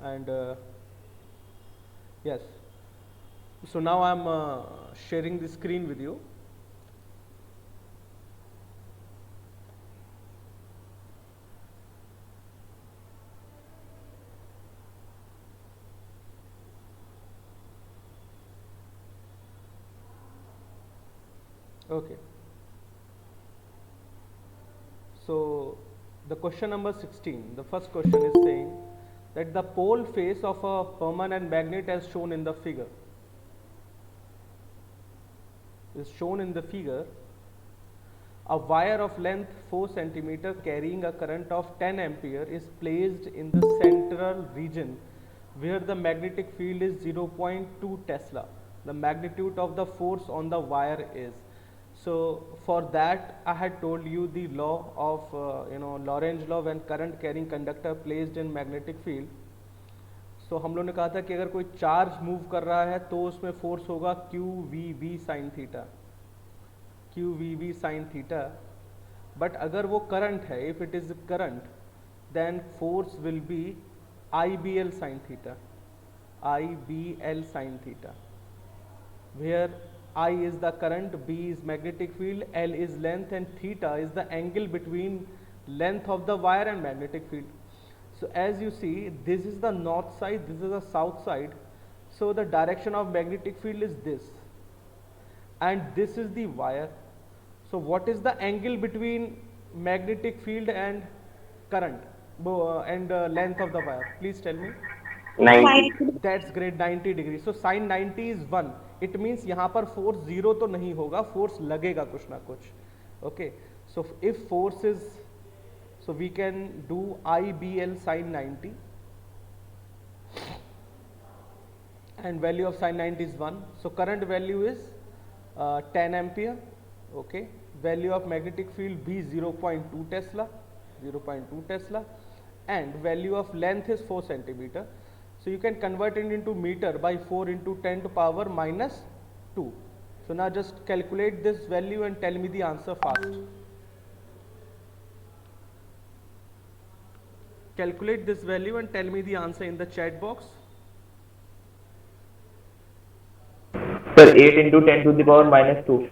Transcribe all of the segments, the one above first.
and yes, so now I'm sharing the screen with you. Okay, so the question number 16, the first question is saying that the pole face of a permanent magnet as shown in the figure is shown in the figure. A wire of length 4 centimeter carrying a current of 10 ampere is placed in the central region where the magnetic field is 0.2 Tesla. The magnitude of the force on the wire is. So for that I had told you the law of Lorentz law when current carrying conductor placed in magnetic field. सो हम लोग ने कहा था कि अगर कोई charge move कर रहा है तो उसमें फोर्स होगा q v B sine theta, q v B sine theta. But अगर वो करंट है, if it is current, then force will be I B L sine theta, I B L sine theta, where I is the current, B is magnetic field, L is length, and theta is the angle between length of the wire and magnetic field. So as you see, this is the north side, this is the south side. So the direction of magnetic field is this, and this is the wire. So what is the angle between magnetic field and current and length of the wire? Please tell me. 90. That's great, 90 degree. So sine 90 is 1. It means यहाँ पर force zero तो नहीं होगा, force लगेगा कुछ ना कुछ. Okay, so if force is, so we can do I B L sine 90 and value of sin 90 is 1. So current value is 10 ampere. Okay, value of magnetic field B 0.2 Tesla, 0.2 Tesla, and value of length is 4 centimeter. So you can convert it into meter by 4 into 10 to power minus 2. So now just calculate this value and tell me the answer fast. Calculate this value and tell me the answer in the chat box. Sir, 8 into 10 to the power minus 2.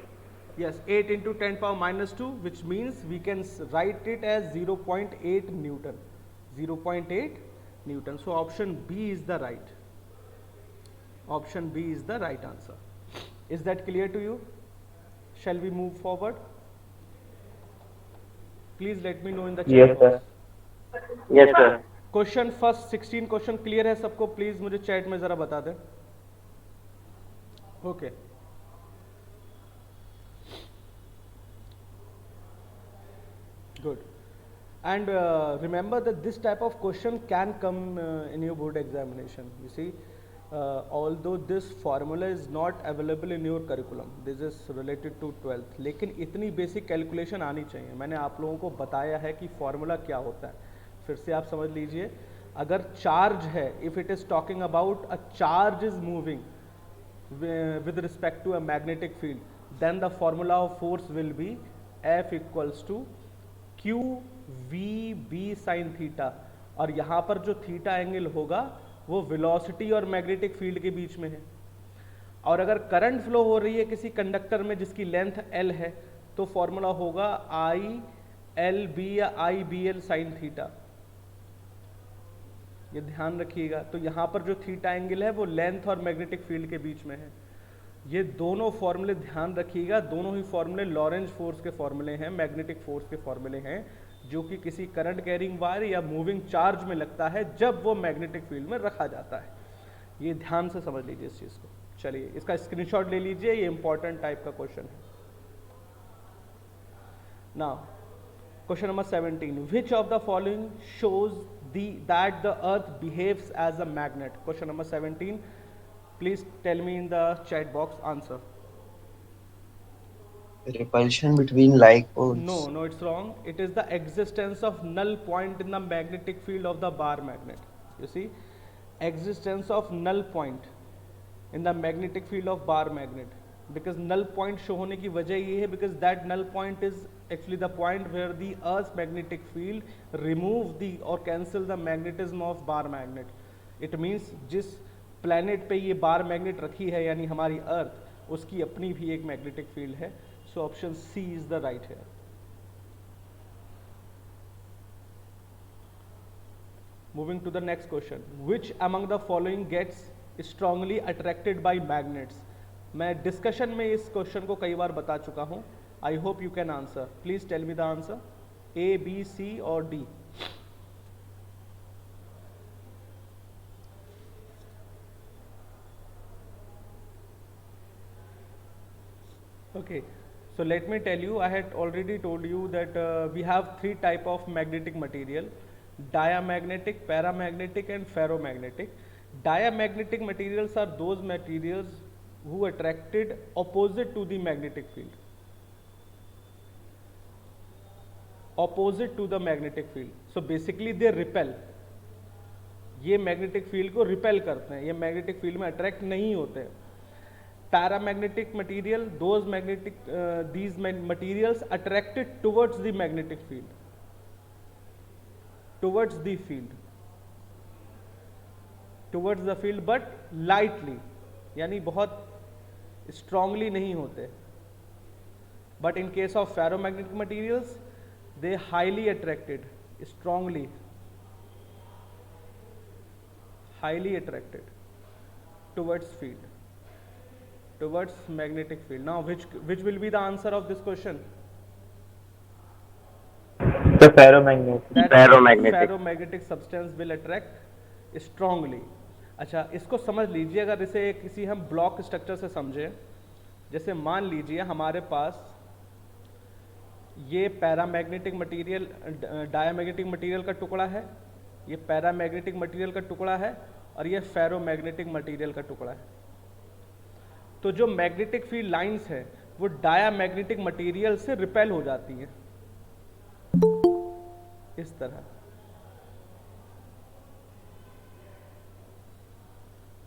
Yes, 8 into 10 power minus 2, which means we can write it as 0.8 Newton. 0.8 Newton. So option B is the right. Option B is the right answer. Is that clear to you? Shall we move forward? Please let me know in the chat Yes, box. sir. Yes, sir. Question first 16 question clear है सबको? Please मुझे chat में जरा बता दें. Okay, good. And remember that this type of question can come in your board examination. You see, although this formula is not available in your curriculum, this is related to 12th, लेकिन इतनी basic calculation आनी चाहिए. मैंने आप लोगों को बताया है कि फॉर्मूला क्या होता है. फिर से आप समझ लीजिए, अगर चार्ज है, if it is talking about a charge is moving with respect to a magnetic field, then the formula of force will be F equals to Q V B sin theta. और यहाँ पर जो theta angle होगा वो velocity और magnetic field के बीच में है. और अगर करंट फ्लो हो रही है किसी कंडक्टर में जिसकी लेंथ L है, तो फॉर्मूला होगा आई एल बी या आई बी एल साइन थीटा. ये ध्यान रखिएगा. तो यहाँ पर जो थीटा एंगल है वो लेंथ और मैग्नेटिक फील्ड के बीच में है. ये दोनों फॉर्मूले ध्यान रखिएगा, दोनों ही फॉर्मूले लॉरेंज फोर्स के फॉर्मूले हैं, मैग्नेटिक फोर्स के फॉर्मूले हैं, जो कि किसी करंट कैरिंग वायर या मूविंग चार्ज में लगता है जब वो मैग्नेटिक फील्ड में रखा जाता है. ये ध्यान से समझ लीजिए इस चीज़ को. चलिए इसका स्क्रीनशॉट ले लीजिए, ये इंपॉर्टेंट टाइप का क्वेश्चन है. Now question number 17, which of the following shows that the earth behaves as a magnet? Question number 17, please tell me in the chat box answer. Repulsion between like poles. No, it's wrong. It is the existence of null point in the magnetic field of the bar magnet. You see, existence of null point in the magnetic field of bar magnet. Because null point show होने की वजह ये है, because that null point is actually the point where the earth's magnetic field remove the or cancel the magnetism of bar magnet. It means जिस planet पे ये bar magnet रखी है यानी हमारी अर्थ, उसकी अपनी भी एक मैग्नेटिक फील्ड है. So option C is the right है. Moving to the next question, which among the following gets strongly attracted by magnets? मैं डिस्कशन में इस क्वेश्चन को कई बार बता चुका हूं. I hope you can answer. Please tell me the answer. A, B, C और D. Okay, so let me tell you, I had already told you that we have three type of magnetic material: diamagnetic, paramagnetic and ferromagnetic. Diamagnetic materials are those materials who attracted opposite to the magnetic field. Opposite to the magnetic field. So basically they repel. ये magnetic field को repel करते हैं, ये magnetic field में attract नहीं होते हैं. Paramagnetic material, these materials attracted towards the magnetic field, towards the field, but lightly, यानी बहुत strongly नहीं होते. But in case of ferromagnetic materials, they highly attracted, strongly, highly attracted towards field, towards magnetic field. Now which will be the answer of this question? The ferromagnetic. That ferromagnetic substance will attract strongly. अच्छा, इसको समझ लीजिए. अगर इसे किसी हम block structure से समझें, जैसे मान लीजिए हमारे पास ये पैरामैग्नेटिक मटेरियल, डायमैग्नेटिक मटेरियल का टुकड़ा है, ये पैरामैग्नेटिक मटेरियल का टुकड़ा है और ये फेरोमैग्नेटिक मटेरियल का टुकड़ा है. तो जो मैग्नेटिक फील्ड लाइंस है वो डायमैग्नेटिक मटेरियल से रिपेल हो जाती हैं इस तरह.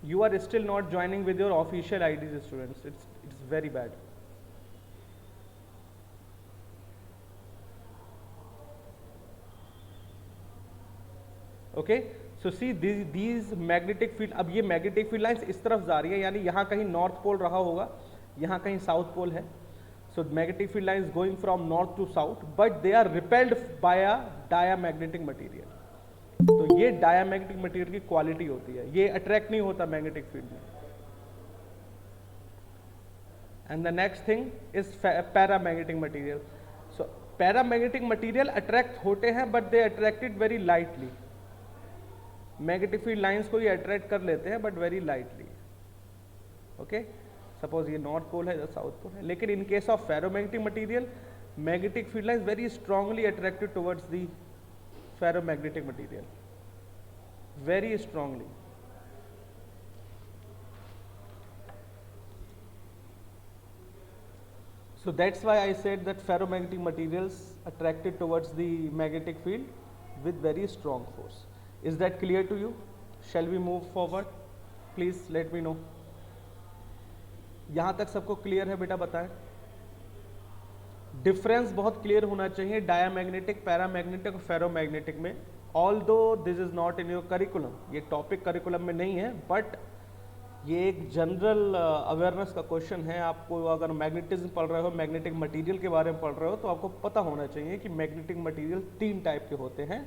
You are still not joining with your official IDs, students. It's very bad. Okay, so see these magnetic field. अब ये magnetic field lines इस तरफ जा रही है, यानी यहाँ कहीं नॉर्थ पोल रहा होगा, यहाँ कहीं साउथ पोल है. So magnetic field lines going from north to south, but they are repelled by a diamagnetic material. तो ये डायमैग्नेटिक मटेरियल की क्वालिटी होती है, ये अट्रैक्ट नहीं होता मैग्नेटिक फील्ड में. And the next thing is paramagnetic material. So paramagnetic material attract होते हैं but they attracted very lightly. Magnetic field lines को ये अट्रैक्ट कर लेते हैं but very lightly. Okay, suppose ये नॉर्थ पोल है, इधर साउथ पोल है. लेकिन in case of ferromagnetic material, magnetic field lines very strongly attracted towards the ferromagnetic material, very strongly. So that's why I said that ferromagnetic materials attracted towards the magnetic field with very strong force. Is that clear to you? Shall we move forward? Please let me know. यहाँ तक सबको clear है बेटा? बताएं. Difference बहुत clear होना चाहिए diamagnetic, paramagnetic और फेरोमैग्नेटिक में. Although this is not in your curriculum, ये टॉपिक करिकुलम में नहीं है, बट ये एक जनरल अवेयरनेस का क्वेश्चन है. आपको अगर मैग्नेटिज्म पढ़ रहे हो, मैग्नेटिक मटेरियल के बारे में पढ़ रहे हो, तो आपको पता होना चाहिए कि मैग्नेटिक मटेरियल 3 टाइप के होते हैं: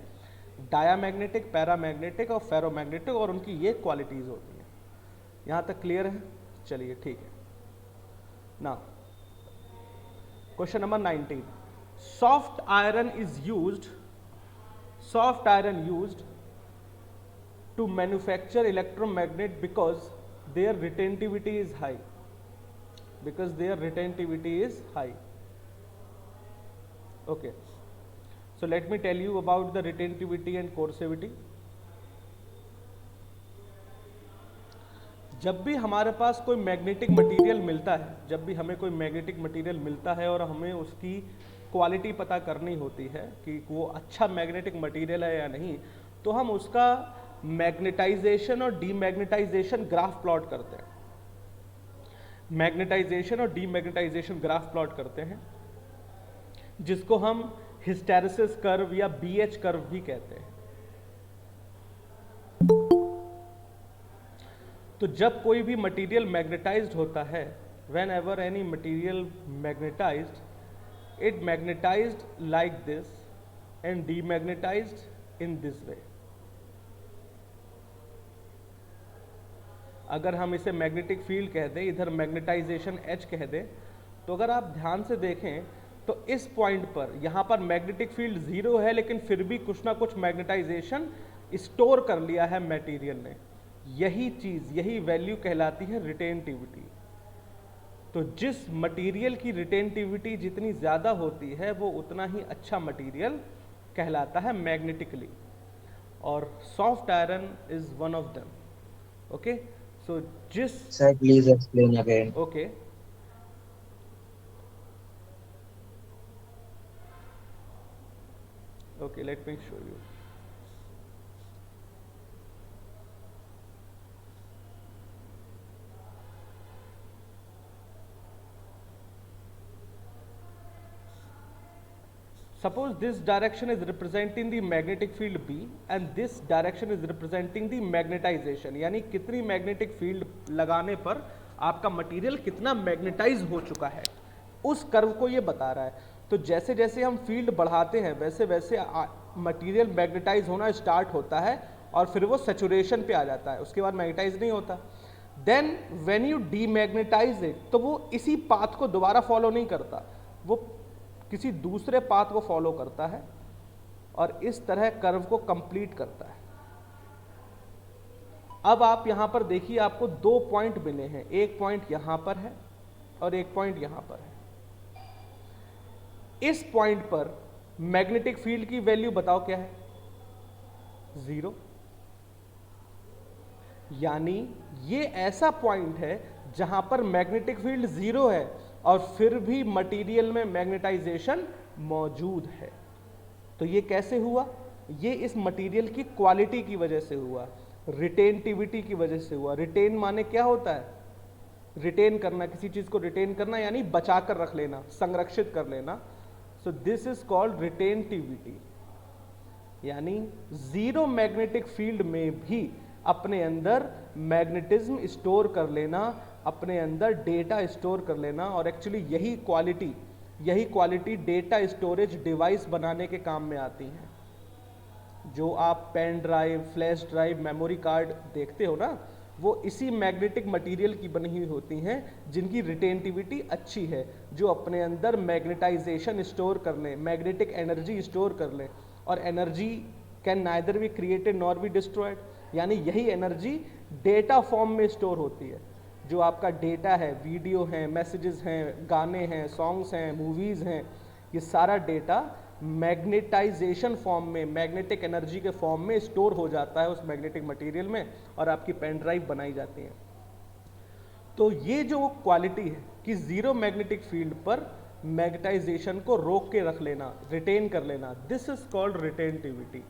डायमैग्नेटिक, पैरामैग्नेटिक और फेरोमैग्नेटिक, और उनकी ये क्वालिटीज होती हैं. यहाँ तक क्लियर है? चलिए ठीक है. ना question number 19. Soft iron used to manufacture electromagnet because their retentivity is high. Okay, so let me tell you about the retentivity and coercivity. जब भी हमारे पास कोई मैग्नेटिक मटेरियल मिलता है, जब भी हमें कोई मैग्नेटिक मटेरियल मिलता है और हमें उसकी क्वालिटी पता करनी होती है कि वो अच्छा मैग्नेटिक मटेरियल है या नहीं, तो हम उसका मैग्नेटाइजेशन और डीमैग्नेटाइजेशन ग्राफ प्लॉट करते हैं. मैग्नेटाइजेशन और डीमैग्नेटाइजेशन ग्राफ प्लॉट करते हैं, जिसको हम हिस्टेरेसिस कर्व या BH कर्व भी कहते हैं. तो जब कोई भी मटेरियल मैग्नेटाइज्ड होता है, whenever any material magnetized, it magnetized like this and demagnetized in this way. अगर हम इसे मैग्नेटिक फील्ड कह दें, इधर मैग्नेटाइजेशन H कह दें, तो अगर आप ध्यान से देखें तो इस पॉइंट पर यहाँ पर मैग्नेटिक फील्ड 0 है, लेकिन फिर भी कुछ ना कुछ मैग्नेटाइजेशन स्टोर कर लिया है मटेरियल ने। यही चीज़, यही वैल्यू कहलाती है रिटेंटिविटी। तो जिस मटेरियल की रिटेंटिविटी जितनी ज़्यादा होती है वो उतना ही अच्छा मटेरियल कहलाता है मैग्नेटिकली, और soft iron is one of them. Okay, so जिस Sir, please explain again. Okay okay, let me show you. Suppose this direction is representing the magnetic field B and this direction is representing the magnetization, यानी कितनी magnetic field लगाने पर आपका material कितना magnetise हो चुका है, उस कर्व को ये बता रहा है। तो जैसे जैसे हम फील्ड बढ़ाते हैं वैसे वैसे मटेरियल मैग्नेटाइज होना स्टार्ट होता है और फिर वो सैचुरेशन पे आ जाता है, उसके बाद मैग्नेटाइज नहीं होता। Then when you demagnetize it, तो वो इसी पाथ को दोबारा फॉलो नहीं करता, वो किसी दूसरे पाथ को फॉलो करता है और इस तरह कर्व को कंप्लीट करता है। अब आप यहां पर देखिए, आपको 2 पॉइंट मिले हैं, एक पॉइंट यहां पर है और एक पॉइंट यहां पर है। इस पॉइंट पर मैग्नेटिक फील्ड की वैल्यू बताओ क्या है? 0। यानी ये ऐसा पॉइंट है जहां पर मैग्नेटिक फील्ड 0 है और फिर भी मटेरियल में मैग्नेटाइजेशन मौजूद है। तो ये कैसे हुआ? ये इस मटेरियल की क्वालिटी की वजह से हुआ, रिटेंटिविटी की वजह से हुआ। रिटेन माने क्या होता है? रिटेन करना, किसी चीज को रिटेन करना यानी बचा कर रख लेना, संरक्षित कर लेना। सो दिस इज कॉल्ड रिटेंटिविटी। यानी 0 मैग्नेटिक फील्ड में भी अपने अंदर मैग्नेटिज्म स्टोर कर लेना, अपने अंदर डेटा स्टोर कर लेना। और एक्चुअली यही क्वालिटी डेटा स्टोरेज डिवाइस बनाने के काम में आती है। जो आप pen drive, flash drive, memory card देखते हो ना, वो इसी मैग्नेटिक मटेरियल की बनी हुई होती हैं जिनकी रिटेंटिविटी अच्छी है, जो अपने अंदर मैग्नेटाइजेशन स्टोर कर लें, मैग्नेटिक एनर्जी स्टोर कर लें। और energy can neither be created nor be destroyed, यानी यही एनर्जी डेटा फॉर्म में स्टोर होती है। जो आपका डेटा है, वीडियो हैं, मैसेजेस हैं, गाने हैं, सॉन्ग्स हैं, मूवीज़ हैं, ये सारा डेटा मैग्नेटाइजेशन फॉर्म में, मैग्नेटिक एनर्जी के फॉर्म में स्टोर हो जाता है उस मैग्नेटिक मटेरियल में और आपकी पेन ड्राइव बनाई जाती है। तो ये जो क्वालिटी है कि 0 मैग्नेटिक फील्ड पर मैग्नेटाइजेशन को रोक के रख लेना, रिटेन कर लेना, दिस इज कॉल्ड रिटेंटिविटी।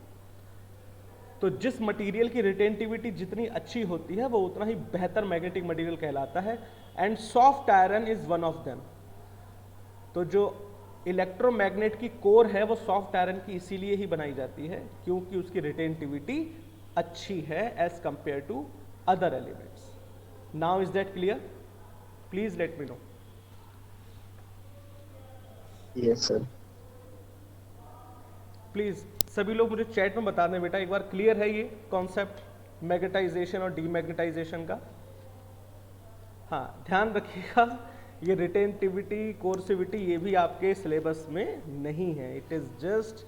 तो जिस मटेरियल की रिटेंटिविटी जितनी अच्छी होती है वो उतना ही बेहतर मैग्नेटिक मटेरियल कहलाता है। And soft iron is one of them. तो जो इलेक्ट्रोमैग्नेट की कोर है वो सॉफ्ट आयरन की इसीलिए ही बनाई जाती है क्योंकि उसकी रिटेंटिविटी अच्छी है as compare to other elements. Now is that clear? Please let me know. Yes, sir. Please सभी लोग मुझे चैट में बता दें बेटा, एक बार क्लियर है ये कॉन्सेप्ट मैग्नेटाइजेशन और डीमैग्नेटाइजेशन का? हाँ, ध्यान रखिएगा, ये रिटेंटिविटी, कोर्सिविटी ये भी आपके सिलेबस में नहीं है। It is just,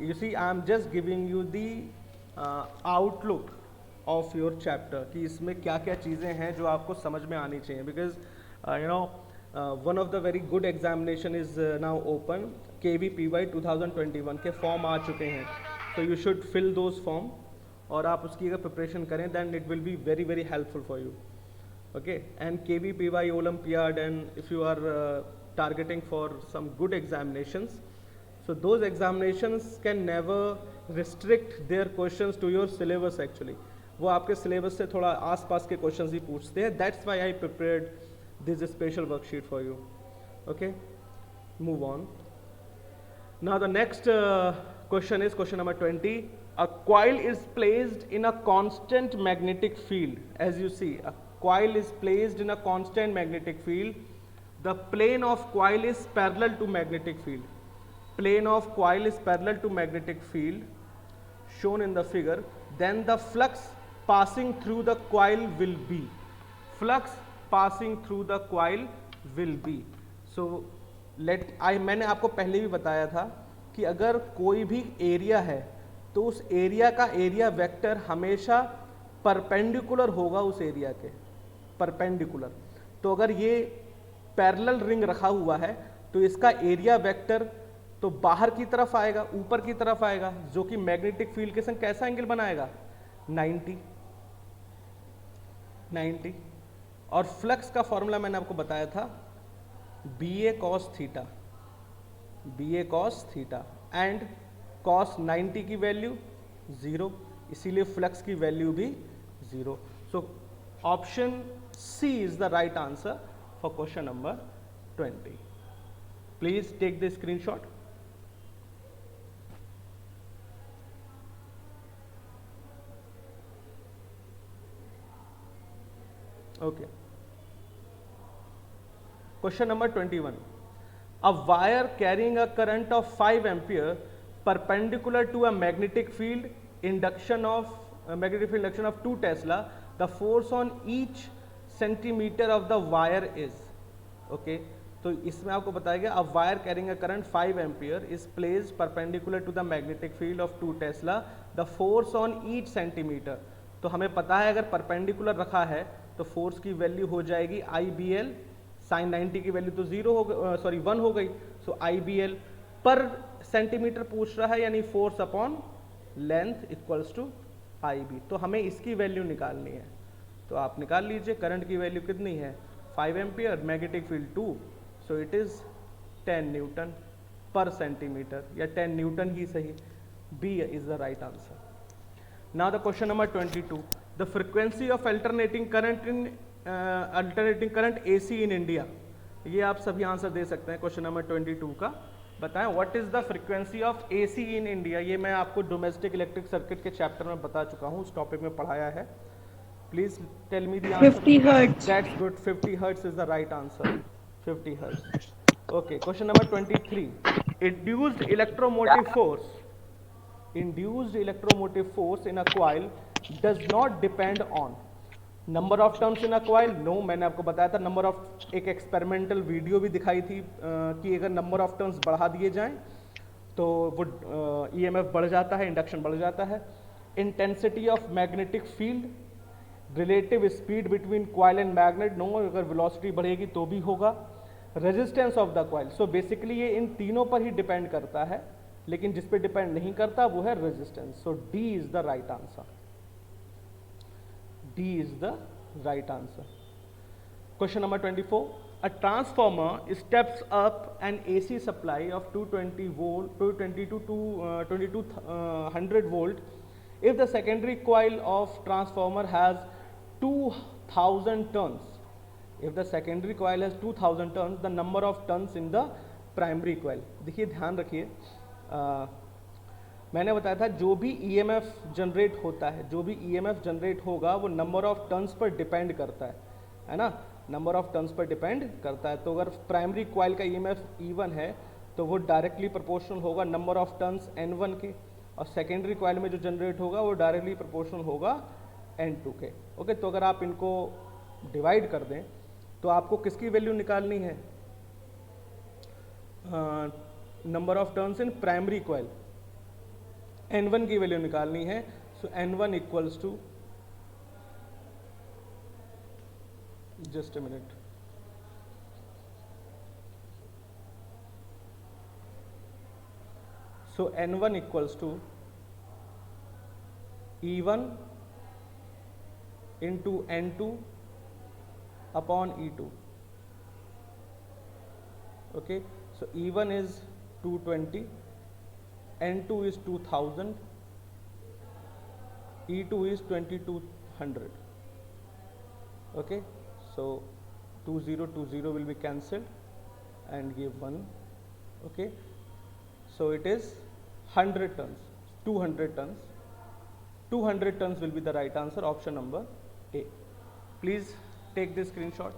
you see, I am just giving you the outlook of your chapter कि इसमें क्या क्या चीज़ें हैं जो आपको समझ में आनी चाहिए। Because you know one of the very good examination is now open. KVPY 2021 के फॉर्म आ चुके हैं, so you should fill those form और आप उसकी अगर प्रिपरेशन करें then it will be very very helpful for you. Okay, and KVPY Olympiad, and if you are targeting for some good examinations, so those examinations can never restrict their questions to your syllabus actually. वो आपके syllabus से थोड़ा आसपास के questions भी पूछते हैं। That's why I prepared this special worksheet for you. Okay, move on. Now the next question is question number 20. a coil is placed in a constant magnetic field. As you see, a coil is placed in a constant magnetic field. The plane of coil is parallel to magnetic field. Plane of coil is parallel to magnetic field shown in the figure. Then the flux passing through the coil will be. Flux passing through the coil will be. So मैंने आपको पहले भी बताया था कि अगर कोई भी एरिया है तो उस एरिया का एरिया वेक्टर हमेशा परपेंडिकुलर होगा उस एरिया के, परपेंडिकुलर। तो अगर ये पैरेलल रिंग रखा हुआ है तो इसका एरिया वेक्टर तो बाहर की तरफ आएगा, ऊपर की तरफ आएगा, जो कि मैग्नेटिक फील्ड के संग कैसा एंगल बनाएगा, 90। और फ्लक्स का फॉर्मूला मैंने आपको बताया था BA cos theta, BA cos theta and cos 90 की वैल्यू 0, इसीलिए फ्लक्स की वैल्यू भी 0। So option C is the right answer for question number 20। Please take the screenshot. Okay. Question number 21. A wire carrying a current of 5 ampere perpendicular to a magnetic field induction of 2 Tesla. The force on each centimeter of the wire is. Okay. तो इसमें आपको बताया गया a wire carrying a current 5 ampere is placed perpendicular to the magnetic field of 2 Tesla. The force on each centimeter. तो हमें पता है अगर परपेंडिकुलर रखा है तो फोर्स की वैल्यू हो जाएगी IBL, साइन 90 की वैल्यू तो 0 हो गई, सॉरी 1 हो गई। सो IBL पर सेंटीमीटर पूछ रहा है, यानी force upon length equals to IB। तो हमें इसकी वैल्यू निकालनी है, तो आप निकाल लीजिए। करंट की वैल्यू कितनी है, 5 ampere, magnetic field 2, so it is 10 Newton पर सेंटीमीटर, या 10 न्यूटन ही सही। B is the right answer. Now the question number 22. The frequency of alternating current AC in India. ये आप सभी आंसर दे सकते हैं क्वेश्चन नंबर 22 का। बताएं what is the frequency of AC in India. ये मैं आपको डोमेस्टिक इलेक्ट्रिक सर्किट के चैप्टर में बता चुका हूँ, उस टॉपिक में पढ़ाया है। Please tell me the answer. 50 hertz. That's good. 50 hertz is the right answer. 50 hertz. Okay. Question number 23. Induced electromotive force. Induced electromotive force in a coil does not depend on number of turns in a coil. No, मैंने आपको बताया था number of, एक experimental video भी दिखाई थी कि अगर नंबर ऑफ टर्न्स बढ़ा दिए जाएं तो वो EMF बढ़ जाता है, इंडक्शन बढ़ जाता है। Intensity of magnetic field, relative speed between coil and magnet, no, अगर वेलोसिटी बढ़ेगी तो भी होगा। Resistance of the coil, so basically ये इन तीनों पर ही डिपेंड करता है, लेकिन जिस पे डिपेंड नहीं करता वो है resistance. So D is the right answer. D is the right answer. Question number 24. A transformer steps up an AC supply of 220 volt, 220 to 2200 volt. If the secondary coil of transformer has 2000 turns, if the secondary coil has 2000 turns, the number of turns in the primary coil. देखिए ध्यान रखिए, मैंने बताया था जो भी EMF generate होता है, जो भी EMF जनरेट होगा वो number of turns per depend करता है ना, number of turns per depend करता है। तो अगर प्राइमरी कॉइल का EMF E1 है तो वो डायरेक्टली प्रोपोर्शनल होगा नंबर ऑफ टर्न्स N1 के, और सेकेंडरी कॉइल में जो जनरेट होगा वो डायरेक्टली प्रोपोर्शनल होगा N2 के। ओके, तो अगर आप इनको डिवाइड कर दें तो आपको किसकी वैल्यू निकालनी है, number of turns in primary coil, N1 की वैल्यू निकालनी है। So N1 equals to, just a minute, so N1 equals to E1 into N2 upon E2। Okay, so E1 is 220, N2 is 2000, E2 is 2200. Okay, so 20 will be cancelled and give 1. Okay, so it is 100 turns, 200 turns, 200 tons will be the right answer, option number A. Please take this screenshot.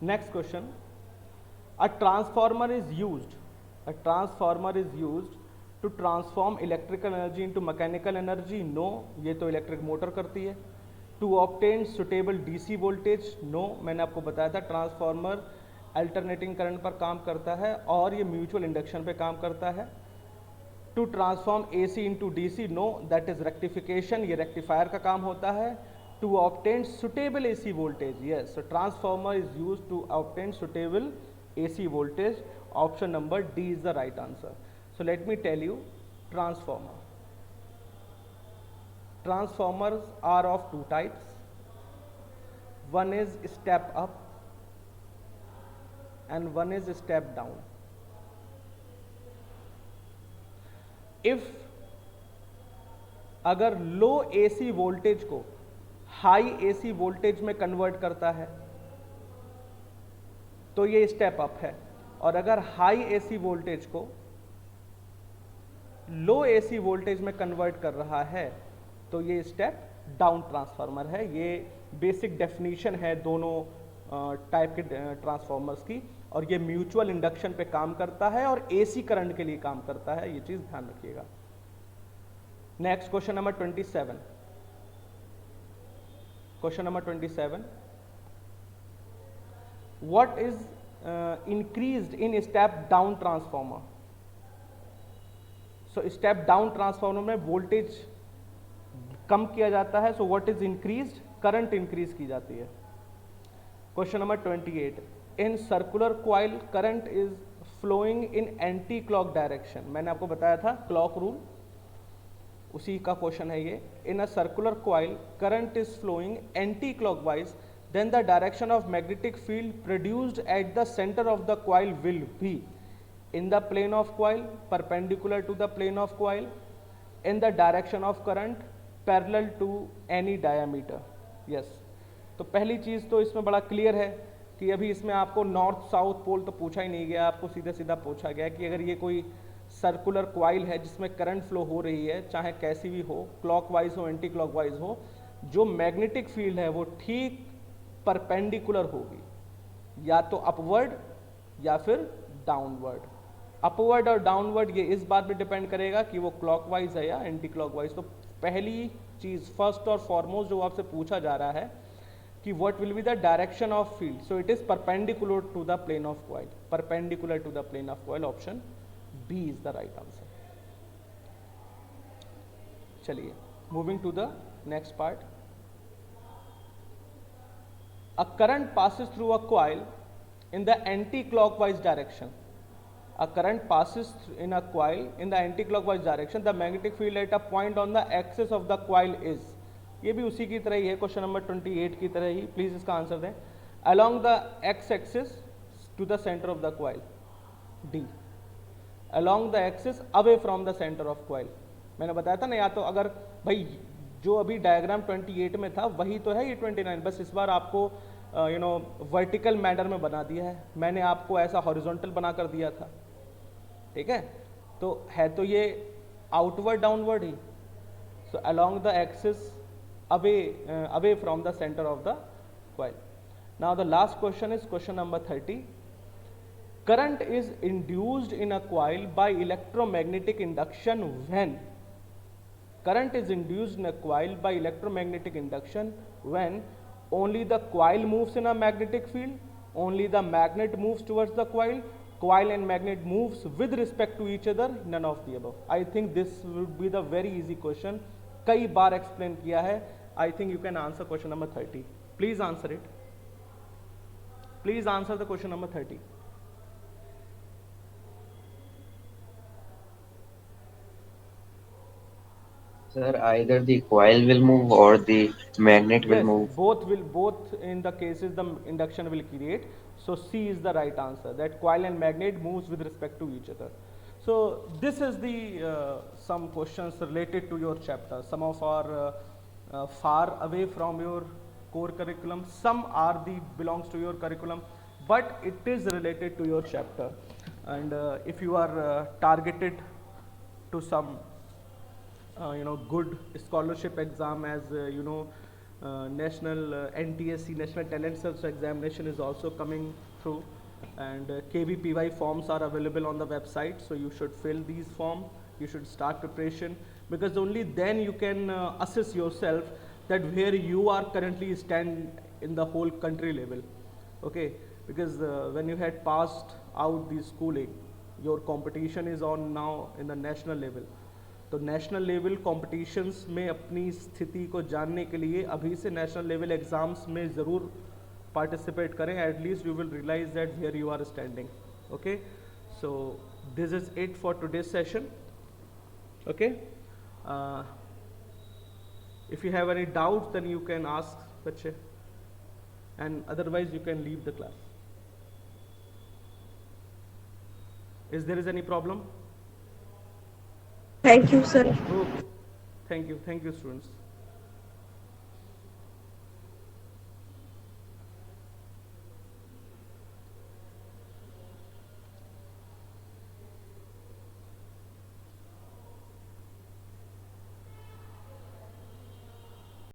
Next question. A transformer is used to transform electrical energy into mechanical energy. No, ये तो electric motor करती है. To obtain suitable DC voltage. No, मैंने आपको बताया था transformer alternating current पर काम करता है और ये म्यूचुअल इंडक्शन पे काम करता है. To transform AC into DC. No, that is rectification, ये रेक्टिफायर का काम होता है. To obtain suitable AC voltage. Yes, so transformer is use to obtain suitable AC voltage. Option number D is the right answer. So let me tell you, transformers are of two types. One is step up and one is step down. If अगर लो AC voltage को high AC voltage में convert करता है तो ये step up है, और अगर हाई AC वोल्टेज को लो AC वोल्टेज में कन्वर्ट कर रहा है तो ये स्टेप डाउन ट्रांसफार्मर है. ये बेसिक डेफिनेशन है दोनों टाइप के ट्रांसफार्मर्स की, और ये म्यूचुअल इंडक्शन पे काम करता है और AC करंट के लिए काम करता है. ये चीज ध्यान रखिएगा. Next question number 27. Question number 27. What is increased in step down transformer? So step down transformer में वोल्टेज कम किया जाता है. So what is increased? Current increase की जाती है. Question number 28. In circular coil current is flowing in anti clock direction. मैंने आपको बताया था क्लॉक रूल, उसी का क्वेश्चन है ये. In a circular coil current is flowing anti clockwise, then the direction of magnetic field produced at the center of the coil will be in the plane of coil, perpendicular to the plane of coil, in the direction of current, parallel to any diameter. Yes. तो पहली चीज तो इसमें बड़ा clear है कि अभी इसमें आपको नॉर्थ साउथ पोल तो पूछा ही नहीं गया, आपको सीधा सीधा पूछा गया कि अगर ये कोई सर्कुलर क्वाइल है जिसमें करंट फ्लो हो रही है, चाहे कैसी भी हो, क्लॉकवाइज हो, एंटी क्लॉकवाइज हो, जो मैग्नेटिक फील्ड है वो ठीक परपेंडिकुलर होगी, या तो अपवर्ड या फिर डाउनवर्ड. अपवर्ड और डाउनवर्ड ये इस बात पे डिपेंड करेगा कि वो क्लॉकवाइज है या एंटी क्लॉकवाइज. तो पहली चीज फर्स्ट और फॉरमोस्ट जो आपसे पूछा जा रहा है कि what will be the direction of field. So it is perpendicular to the plane of coil. Perpendicular to the plane of coil. Option B is the right answer. चलिए, moving to the next part. A current passes through a coil in the anti-clockwise direction. A current passes in a coil in the anti-clockwise direction. The magnetic field at a point on the axis of the coil is. ये भी उसी की तरह ही है, question number 28 की तरह ही. Please इसका answer दें. Along the x-axis to the center of the coil. D. Along the axis away from the center of coil. मैंने बताया था ना, या तो अगर भाई जो अभी डायग्राम 28 में था वही तो है ये 29, बस इस बार आपको वर्टिकल मैनर में बना दिया है. मैंने आपको ऐसा हॉरिजॉन्टल बना कर दिया था, ठीक है. तो है तो ये आउटवर्ड डाउनवर्ड ही. So along the axis away from the center of the coil. Now the last question is question number 30. Current is induced in a coil by electromagnetic induction when. Current is induced in a coil by electromagnetic induction when only the coil moves in a magnetic field, only the magnet moves towards the coil and magnet moves with respect to each other, none of the above. I think this would be the very easy question. कई बार explain किया है. I think you can answer question number 30. Please answer it. Please answer the question number 30. Sir, either the coil will move or the magnet will Yes, move. both in the cases the induction will create. So C is the right answer, that coil and magnet moves with respect to each other. So this is the some questions related to your chapter. Some of are far away from your core curriculum, some are the belongs to your curriculum. but it is related to your chapter. And if you are targeted to some good scholarship exam, as national NTSC, National Talent Search Examination is also coming through, and KVPY forms are available on the website, so you should fill these forms, you should start preparation, because only then you can assess yourself that where you are currently stand in the whole country level. Okay, because when you had passed out the schooling, your competition is on now in the national level. तो national level competitions में अपनी स्थिति को जानने के लिए अभी से नेशनल लेवल एग्ज़ाम्स में ज़रूर पार्टिसिपेट करें. At least you will realize that where you are standing. Okay, so this is it for today's session. Okay, if you have any doubts, then you can ask Bache, and otherwise you can leave the class. Is there is any problem? Thank you, sir. Okay, thank you students.